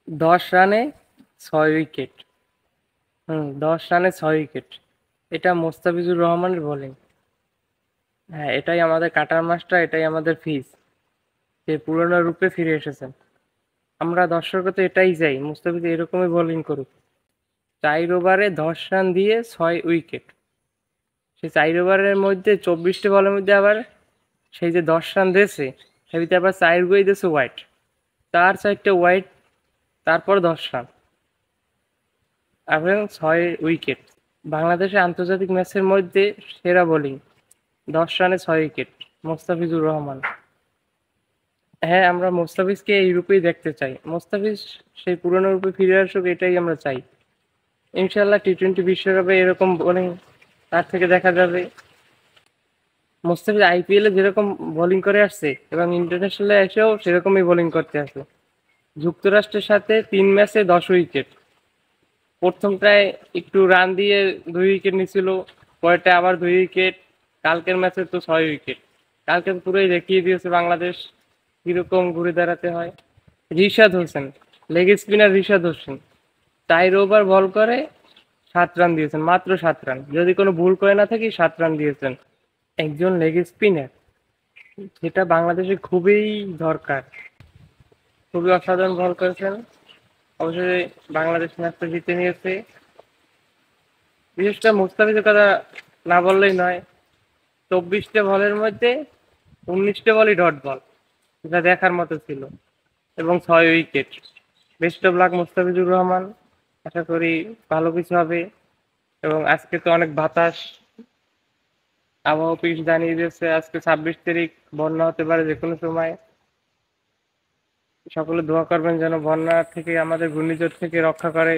10 রানে 6 উইকেট। 10 রানে 6 উইকেট। এটা মোস্তাফিজুর রহমানের বোলিং। হ্যাঁ, এটাই আমাদের কাটার মাস্টার, এটাই আমাদের ফিজ। সে পুরনো রূপে ফিরে এসেছেন। আমরা দর্শকরা তো এটাই চাই, মুস্তাফিজ এরকমই বোলিং করুক। 4 ওভারে 10 রান দিয়ে 6 উইকেট। সেই 4 ওভারের মধ্যে 24টা বলের মধ্যে আবার সেই যে 10 রান দিয়েছে, সের ভিতরে আবার 4 উইকেট দিয়েছে ওয়াইড। তার 4টা ওয়াইড, তারপর 10 রান এবং 6 উইকেট। বাংলাদেশের আন্তর্জাতিক ম্যাচের মধ্যে সেরা বোলিং। 10 রানে 6 উইকেট, মোস্তাফিজুর রহমান। হ্যাঁ, আমরা মোস্তাফিজকে এই রূপেই দেখতে চাই। মোস্তাফিজ সেই পুরনো রূপে ফিরে আসুক, এটাই আমরা চাই। ইনশাল্লাহ টি-20 বিশ্বকাপে এরকম বোলিং তার থেকে দেখা যাবে। মোস্তাফিজ আইপিএলে যেরকম বোলিং করে আসছে এবং ইন্টারন্যাশনালে এসেও সেরকমই বোলিং করতে আসে। যুক্তরাষ্ট্রের সাথে 3 ম্যাচে 10 উইকেট। প্রথমটায় একটু রান দিয়ে 2 উইকেট নিছিল, পরেরটা আবার 2 উইকেট। কালকের ম্যাচে তো 6 উইকেট। কালকে পুরোই দেখিয়ে দিয়েছে বাংলাদেশ কিরকম ঘুরে দাঁড়াতে হয়। Rishad Hossain, leg spinner Rishad Hossain 4 over ball করে 7 রান দিয়েছেন, মাত্র 7 রান। যদি কোনো ভুল করে না থাকি 7 রান দিয়েছেন একজন লেগ স্পিনার, যেটা বাংলাদেশে খুবই দরকার। খুবই অসাধারণ বল করেছেন। অবশ্যই বাংলাদেশ ম্যাচটা জিতে নিয়েছে। বিশেষ করে মুস্তাফিজের কথা না বললেই নয়। 24টা বলের মধ্যে 19টা বলই ডট বল, যেটা দেখার মতো ছিল, এবং 6 wicket. Best of luck Mustafizur Rahman. আশা করি ভালো কিছু হবে। এবং আজকে তো অনেক বাতাস, আবহাওয়া অফিস জানিয়ে দিয়েছে আজকে 26 তারিখ বন্যা হতে পারে যে কোনো সময়। সকলে দোয়া করবেন যেন বন্যা থেকে, আমাদের ঘূর্ণিঝড় থেকে রক্ষা করে